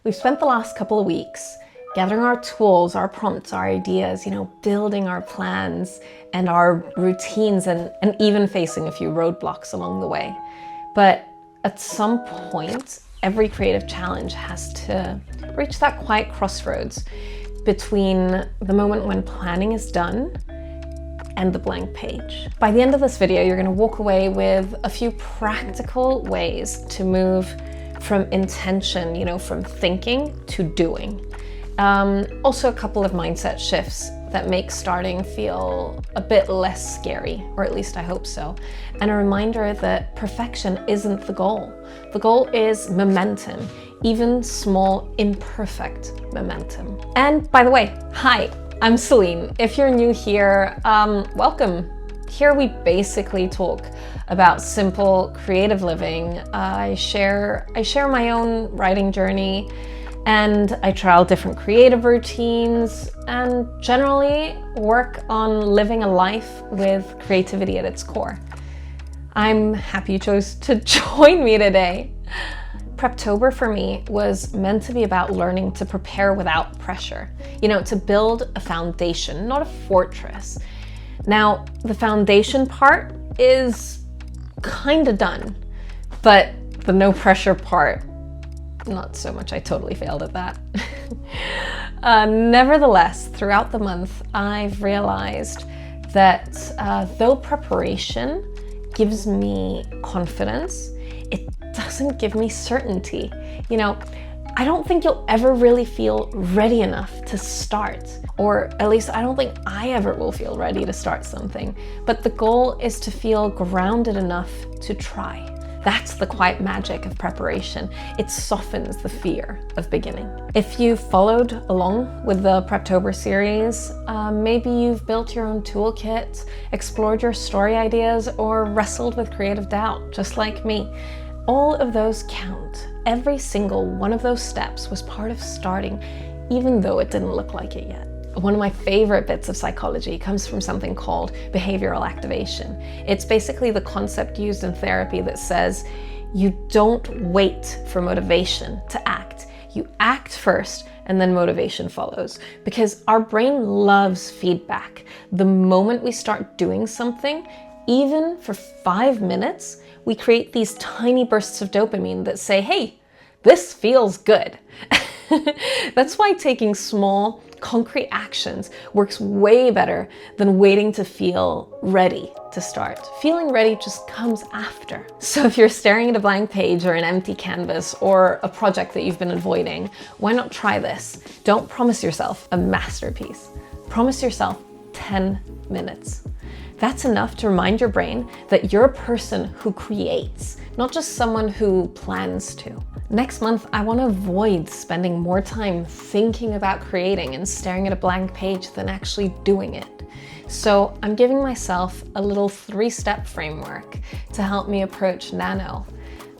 We've spent the last couple of weeks gathering our tools, our prompts, our ideas, building our plans and our routines and even facing a few roadblocks along the way. But at some point, every creative challenge has to reach that quiet crossroads between the moment when planning is done and the blank page. By the end of this video, you're going to walk away with a few practical ways to move from intention, from thinking to doing. Also a couple of mindset shifts that make starting feel a bit less scary, or at least I hope so. And a reminder that perfection isn't the goal. The goal is momentum, even small, imperfect momentum. And by the way, hi, I'm Celine. If you're new here, welcome. Here we basically talk about simple creative living. I share my own writing journey, and I trial different creative routines and generally work on living a life with creativity at its core. I'm happy you chose to join me today. Preptober for me was meant to be about learning to prepare without pressure, to build a foundation, not a fortress. Now, the foundation part is kind of done, but the no pressure part, not so much. I totally failed at that. Nevertheless, throughout the month, I've realized that though preparation gives me confidence, it doesn't give me certainty. I don't think you'll ever really feel ready enough to start, or at least I don't think I ever will feel ready to start something. But the goal is to feel grounded enough to try. That's the quiet magic of preparation. It softens the fear of beginning. If you followed along with the Preptober series, maybe you've built your own toolkit, explored your story ideas, or wrestled with creative doubt, just like me. All of those count. Every single one of those steps was part of starting, even though it didn't look like it yet. One of my favorite bits of psychology comes from something called behavioral activation. It's basically the concept used in therapy that says you don't wait for motivation to act. You act first and then motivation follows, because our brain loves feedback. The moment we start doing something, even for 5 minutes, we create these tiny bursts of dopamine that say, hey, this feels good. That's why taking small, concrete actions works way better than waiting to feel ready to start. Feeling ready just comes after. So if you're staring at a blank page or an empty canvas or a project that you've been avoiding, why not try this? Don't promise yourself a masterpiece. Promise yourself 10 minutes. That's enough to remind your brain that you're a person who creates, not just someone who plans to. Next month, I want to avoid spending more time thinking about creating and staring at a blank page than actually doing it. So I'm giving myself a little 3-step framework to help me approach Nano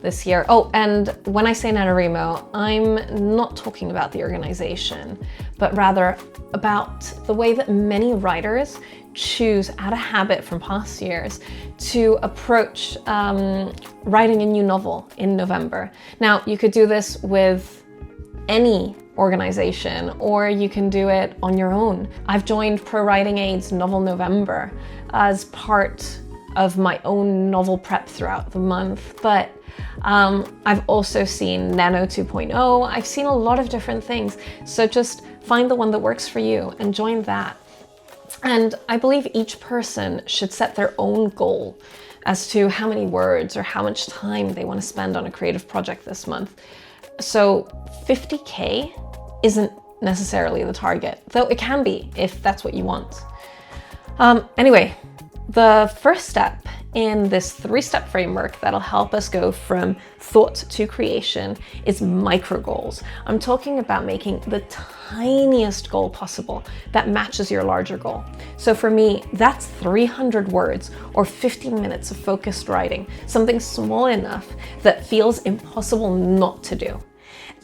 this year. Oh, and when I say NaNoWriMo, I'm not talking about the organization, but rather about the way that many writers choose out of habit from past years to approach writing a new novel in November. Now, you could do this with any organization, or you can do it on your own. I've joined Pro Writing Aid's Novel November as part of my own novel prep throughout the month, but I've also seen Nano 2.0. I've seen a lot of different things. So just find the one that works for you and join that. And I believe each person should set their own goal as to how many words or how much time they want to spend on a creative project this month. So 50K isn't necessarily the target, though it can be if that's what you want. Anyway, the first step in this 3-step framework that'll help us go from thought to creation is micro goals. I'm talking about making the tiniest goal possible that matches your larger goal. So for me, that's 300 words or 15 minutes of focused writing, something small enough that feels impossible not to do.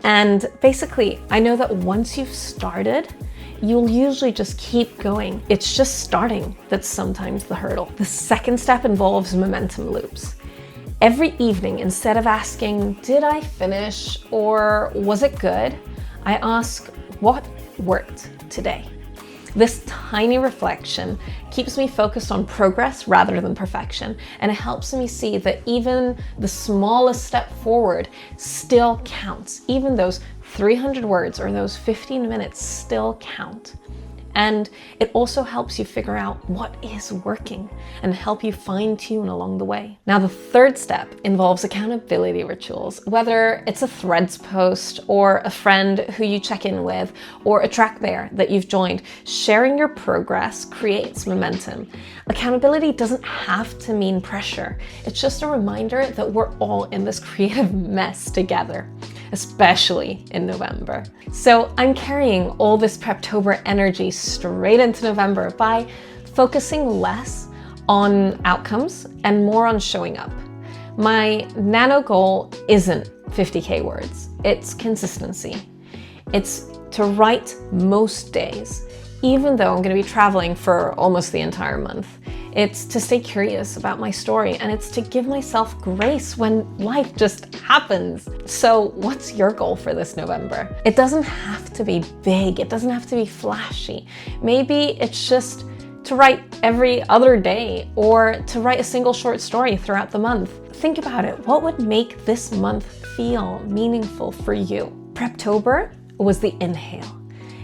And basically, I know that once you've started, you'll usually just keep going. It's just starting that's sometimes the hurdle. The second step involves momentum loops. Every evening, instead of asking, did I finish or was it good? I ask, what worked today? This tiny reflection keeps me focused on progress rather than perfection, and it helps me see that even the smallest step forward still counts. Even those 300 words or those 15 minutes still count. And it also helps you figure out what is working and help you fine-tune along the way. Now, the third step involves accountability rituals, whether it's a Threads post or a friend who you check in with or a track bear that you've joined. Sharing your progress creates momentum. Accountability doesn't have to mean pressure. It's just a reminder that we're all in this creative mess together, especially in November. So I'm carrying all this Preptober energy straight into November by focusing less on outcomes and more on showing up. My nano goal isn't 50K words, it's consistency. It's to write most days, even though I'm going to be traveling for almost the entire month. It's to stay curious about my story, and it's to give myself grace when life just happens. So what's your goal for this November? It doesn't have to be big. It doesn't have to be flashy. Maybe it's just to write every other day or to write a single short story throughout the month. Think about it. What would make this month feel meaningful for you? Preptober was the inhale.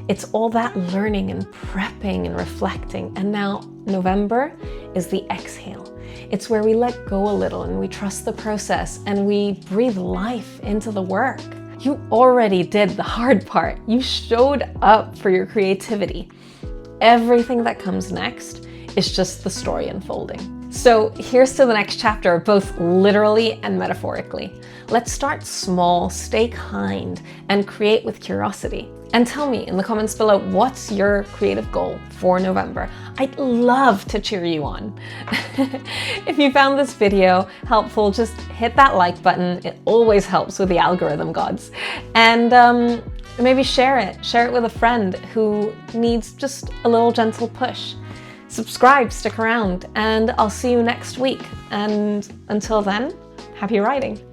It's all that learning and prepping and reflecting. And now November is the exhale. It's where we let go a little and we trust the process and we breathe life into the work. You already did the hard part. You showed up for your creativity. Everything that comes next is just the story unfolding. So here's to the next chapter, both literally and metaphorically. Let's start small, stay kind, and create with curiosity. And tell me in the comments below, what's your creative goal for November? I'd love to cheer you on. If you found this video helpful, just hit that like button. It always helps with the algorithm gods. And maybe share it with a friend who needs just a little gentle push. Subscribe, stick around, and I'll see you next week. And until then, happy writing.